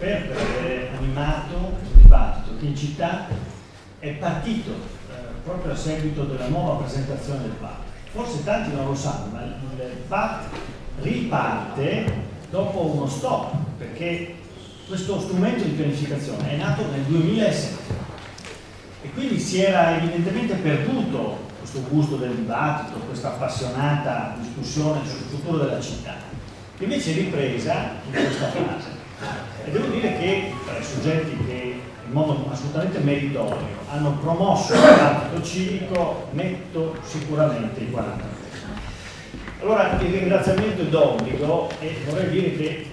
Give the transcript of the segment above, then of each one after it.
per avere animato un dibattito che in città è partito proprio a seguito della nuova presentazione del PAT. Forse tanti non lo sanno, ma il PAT riparte dopo uno stop, perché questo strumento di pianificazione è nato nel 2007 e quindi si era evidentemente perduto questo gusto del dibattito, questa appassionata discussione sul futuro della città, che invece è ripresa in questa fase. E devo dire che tra i soggetti che in modo assolutamente meritorio hanno promosso il dibattito civico metto sicuramente i 40. Allora il ringraziamento è d'obbligo e vorrei dire che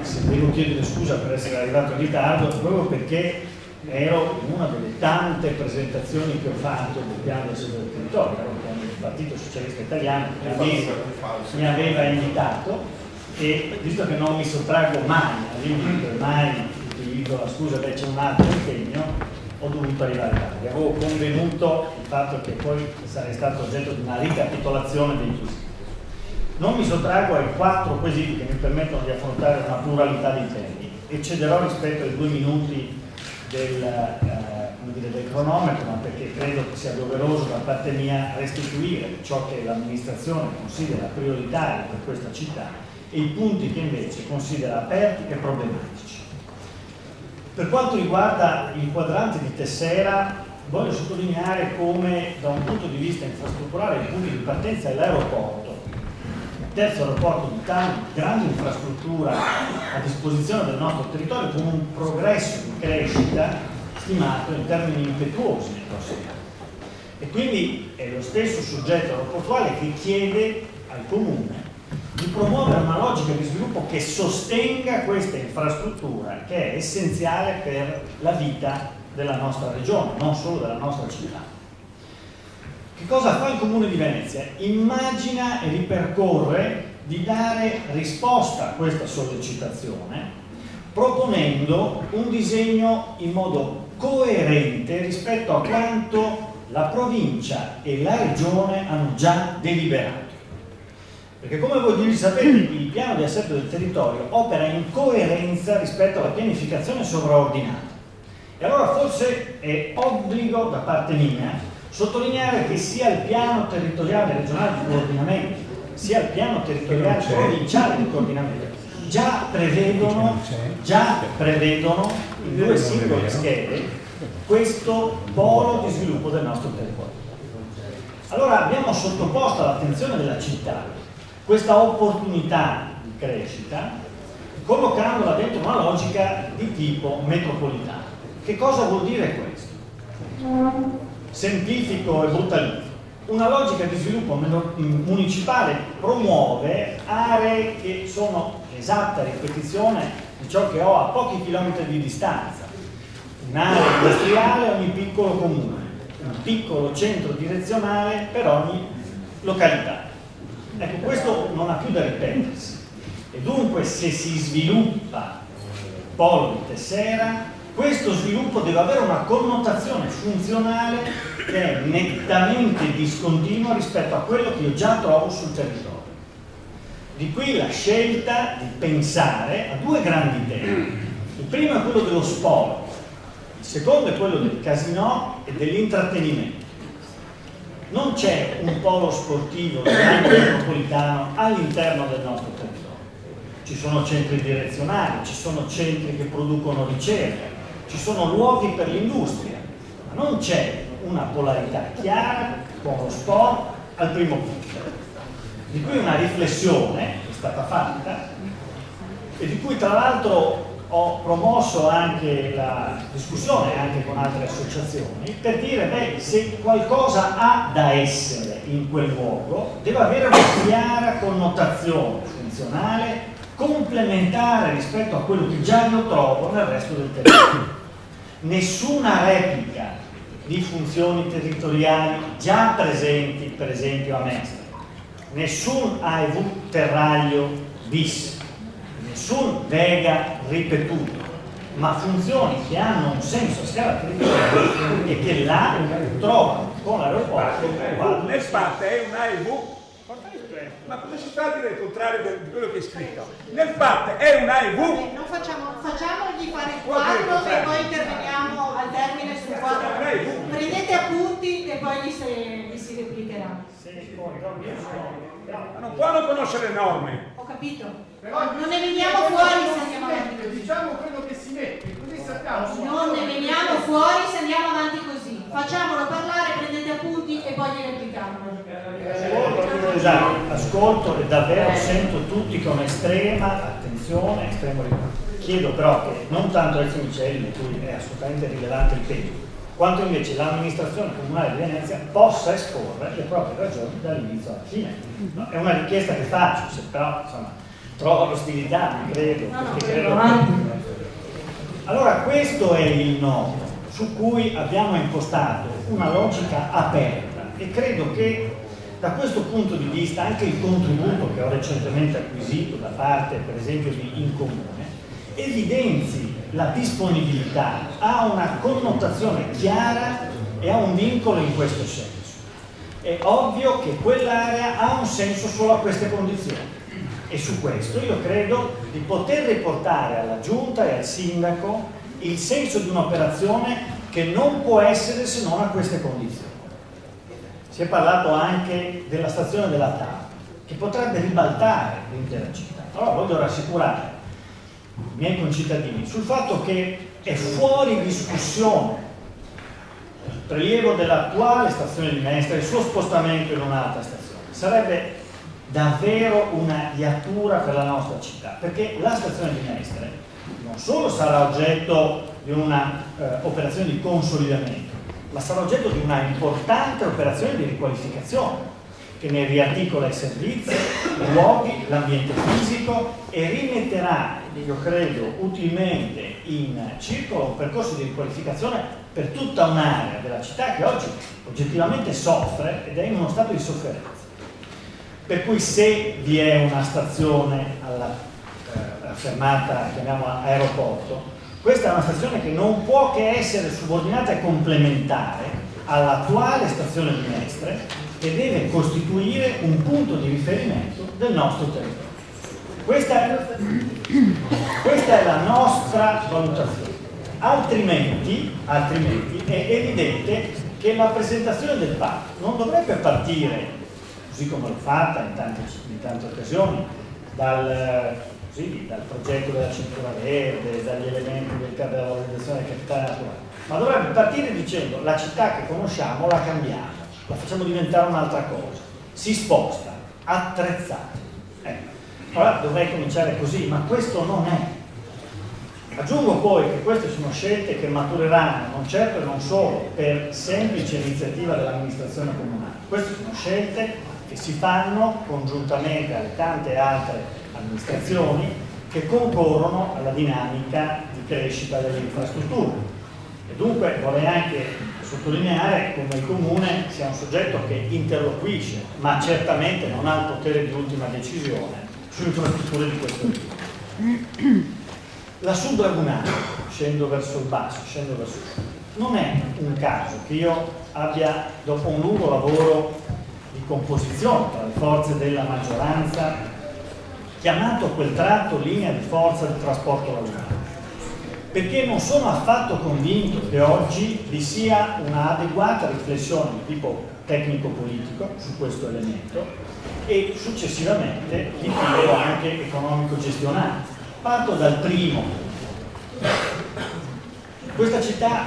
se devo chiedere scusa per essere arrivato in ritardo proprio perché ero in una delle tante presentazioni che ho fatto del piano di assetto del territorio con il Partito Socialista Italiano che mi aveva invitato, e visto che non mi sottraggo mai all'invito e mai utilizzo la scusa che c'è un altro impegno, ho dovuto arrivare tardi. Avevo convenuto il fatto che poi sarei stato oggetto di una ricapitolazione dei quesiti. Non mi sottraggo ai 4 quesiti che mi permettono di affrontare una pluralità di temi e cederò rispetto ai 2 minuti del cronometro, ma perché credo che sia doveroso da parte mia restituire ciò che l'amministrazione considera prioritario per questa città e i punti che invece considera aperti e problematici. Per quanto riguarda il quadrante di Tessera, voglio sottolineare come da un punto di vista infrastrutturale il punto di partenza è l'aeroporto, il terzo aeroporto d'Italia, grande infrastruttura a disposizione del nostro territorio con un progresso di crescita stimato in termini impetuosi nei prossimi anni. E quindi è lo stesso soggetto aeroportuale che chiede al Comune di promuovere una logica di sviluppo che sostenga questa infrastruttura che è essenziale per la vita della nostra regione, non solo della nostra città. Che cosa fa il Comune di Venezia? Immagina e ripercorre di dare risposta a questa sollecitazione proponendo un disegno in modo coerente rispetto a quanto la provincia e la regione hanno già deliberato. Perché come voi sapete il piano di assetto del territorio opera in coerenza rispetto alla pianificazione sovraordinata. E allora forse è obbligo da parte mia sottolineare che sia il piano territoriale regionale di coordinamento sia il piano territoriale provinciale di coordinamento già prevedono in 2 singole schede questo polo di sviluppo del nostro territorio. Allora abbiamo sottoposto all'attenzione della città questa opportunità di crescita collocandola dentro una logica di tipo metropolitano. Che cosa vuol dire questo? Semplifico e brutalizzo. Una logica di sviluppo municipale promuove aree che sono esatta ripetizione di ciò che ho a pochi chilometri di distanza. Un'area industriale ogni piccolo comune, un piccolo centro direzionale per ogni località. Ecco, questo non ha più da ripetersi e dunque se si sviluppa il polo di Tessera, questo sviluppo deve avere una connotazione funzionale che è nettamente discontinua rispetto a quello che io già trovo sul territorio. Di qui la scelta di pensare a 2 grandi temi. Il primo è quello dello sport, il secondo è quello del casinò e dell'intrattenimento. Non c'è un polo sportivo grande metropolitano all'interno del nostro territorio. Ci sono centri direzionali, ci sono centri che producono ricerca, ci sono luoghi per l'industria, ma non c'è una polarità chiara con lo sport al primo punto. Di cui una riflessione è stata fatta e di cui tra l'altro ho promosso anche la discussione anche con altre associazioni per dire, beh, se qualcosa ha da essere in quel luogo deve avere una chiara connotazione funzionale complementare rispetto a quello che già io trovo nel resto del territorio. Nessuna replica di funzioni territoriali già presenti, per esempio a Mestre, nessun AEV terraglio bis, nessun Vega ripetuto, ma funzioni che hanno un senso a scala territoriale e che là trovano con l'aeroporto. Nel FAT è un AEV, ma come si fa a dire il contrario di quello che è scritto? Nel FAT è un AEV. Non facciamogli se vi si replicherà. Ma non può non conoscere le norme. Ho capito. Però Non ne veniamo fuori se andiamo avanti così. Diciamo quello che si mette, così sappiamo. Non ne veniamo fuori se andiamo avanti così. Facciamolo parlare, prendete appunti e poi gli replichiamo. Esatto, ascolto e davvero sento tutti con estrema attenzione, estremo riguardo. Chiedo però che non tanto Ezio Micelli, di cui è assolutamente rilevante il peso, quanto invece l'amministrazione comunale di Venezia possa esporre le proprie ragioni dall'inizio alla fine. No, è una richiesta che faccio, se però insomma trovo l'ostilità, non credo. Allora questo è il nodo su cui abbiamo impostato una logica aperta e credo che da questo punto di vista anche il contributo che ho recentemente acquisito da parte per esempio di Incomune evidenzi la disponibilità a una connotazione chiara e a un vincolo in questo senso. È ovvio che quell'area ha un senso solo a queste condizioni e su questo io credo di poter riportare alla Giunta e al Sindaco il senso di un'operazione che non può essere se non a queste condizioni. Si è parlato anche della stazione della TAV che potrebbe ribaltare l'intera città. Allora voglio rassicurare i miei concittadini sul fatto che è fuori discussione il prelievo dell'attuale stazione di Mestre, il suo spostamento in un'altra stazione. Sarebbe davvero una iattura per la nostra città, perché la stazione di Mestre non solo sarà oggetto di una operazione di consolidamento, ma sarà oggetto di una importante operazione di riqualificazione che ne riarticola i servizi, i luoghi, l'ambiente fisico e rimetterà, io credo, utilmente in circolo un percorso di riqualificazione per tutta un'area della città che oggi oggettivamente soffre ed è in uno stato di sofferenza. Per cui se vi è una stazione alla fermata, chiamiamola aeroporto, questa è una stazione che non può che essere subordinata e complementare all'attuale stazione di Mestre che deve costituire un punto di riferimento del nostro territorio. Questa è la nostra valutazione. Altrimenti è evidente che la presentazione del patto non dovrebbe partire, così come l'ho fatta in tante occasioni, dal progetto della cintura verde, dagli elementi della valorizzazione del capitale naturale, ma dovrebbe partire dicendo la città che conosciamo la cambiamo, la facciamo diventare un'altra cosa, si sposta, attrezzata. Allora dovrei cominciare così, ma questo non è. Aggiungo poi che queste sono scelte che matureranno non certo e non solo per semplice iniziativa dell'amministrazione comunale, queste sono scelte che si fanno congiuntamente alle tante altre amministrazioni che concorrono alla dinamica di crescita delle infrastrutture. E dunque vorrei anche sottolineare come il Comune sia un soggetto che interloquisce, ma certamente non ha il potere di ultima decisione su infrastrutture di questo tipo. La sublagunare, scendo verso il basso, scendo verso il sud, non è un caso che io abbia, dopo un lungo lavoro di composizione tra le forze della maggioranza, chiamato quel tratto linea di forza del trasporto lagunare, perché non sono affatto convinto che oggi vi sia un'adeguata riflessione di tipo tecnico-politico su questo elemento e successivamente di tipo anche economico-gestionale. Parto dal primo. Questa città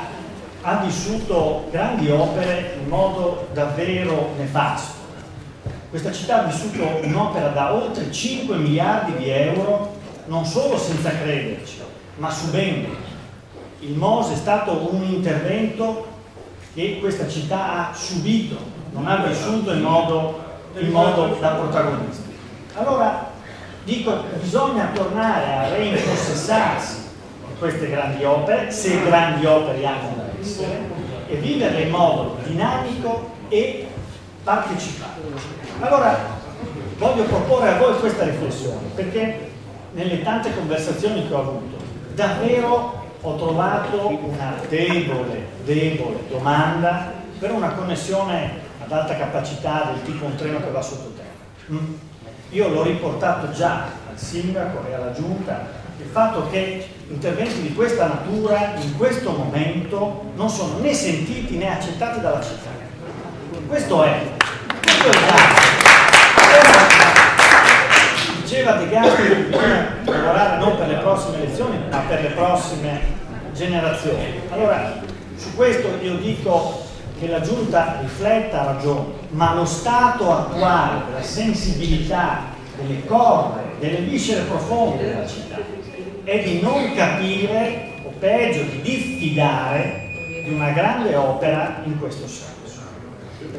ha vissuto grandi opere in modo davvero nefasto. Questa città ha vissuto un'opera da oltre 5 miliardi di euro, non solo senza crederci, ma subendo. Il MOSE è stato un intervento che questa città ha subito, non ha vissuto in modo da protagonista. Allora, dico, bisogna tornare a rinfossessarsi di queste grandi opere, se grandi opere hanno da essere, e viverle in modo dinamico e partecipato. Allora, voglio proporre a voi questa riflessione, perché nelle tante conversazioni che ho avuto, davvero ho trovato una debole domanda per una connessione ad alta capacità del tipo un treno che va sottoterra. Io l'ho riportato già al Sindaco e alla Giunta il fatto che interventi di questa natura in questo momento non sono né sentiti né accettati dalla città. Questo è il caso. Diceva De Gasperi che bisogna lavorare non per le prossime elezioni, ma per le prossime generazioni. Allora, su questo io dico che la Giunta rifletta, ha ragione, ma lo stato attuale della sensibilità, delle corde, delle viscere profonde della città è di non capire, o peggio di diffidare di una grande opera in questo senso.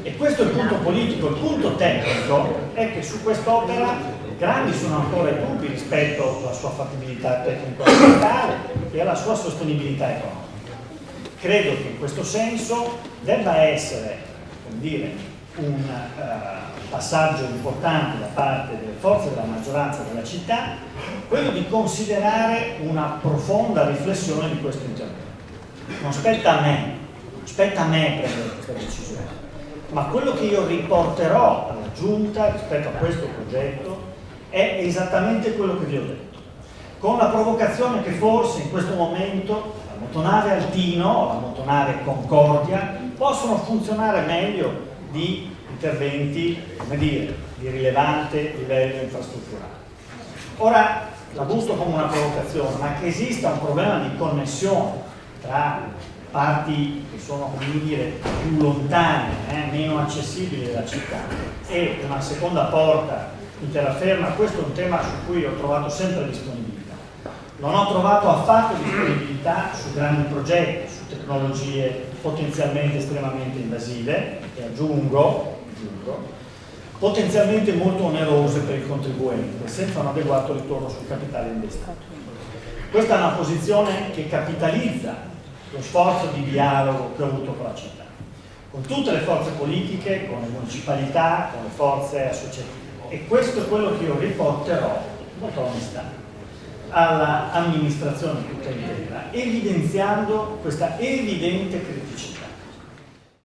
E questo è il punto politico. Il punto tecnico è che su quest'opera grandi sono ancora i dubbi rispetto alla sua fattibilità tecnico-ambientale e alla sua sostenibilità economica. Credo che in questo senso debba essere, come dire, un passaggio importante da parte delle forze della maggioranza della città, quello di considerare una profonda riflessione di questo intervento. Non spetta a me prendere questa decisione, ma quello che io riporterò alla Giunta rispetto a questo progetto è esattamente quello che vi ho detto, con la provocazione che forse in questo momento la motonave Altino o la motonave Concordia possono funzionare meglio di interventi, come dire, di rilevante livello infrastrutturale. Ora la butto come una provocazione, ma che esista un problema di connessione tra parti che sono, come dire, più lontane, meno accessibili della città, e una seconda porta in terraferma, questo è un tema su cui ho trovato sempre disponibilità. Non ho trovato affatto disponibilità su grandi progetti, su tecnologie potenzialmente estremamente invasive, e aggiungo, potenzialmente molto onerose per il contribuente, senza un adeguato ritorno sul capitale investito. Questa è una posizione che capitalizza lo sforzo di dialogo che ho avuto con la città, con tutte le forze politiche, con le municipalità, con le forze associative. E questo è quello che io riporterò, molto onestà, all'amministrazione tutta intera, evidenziando questa evidente criticità.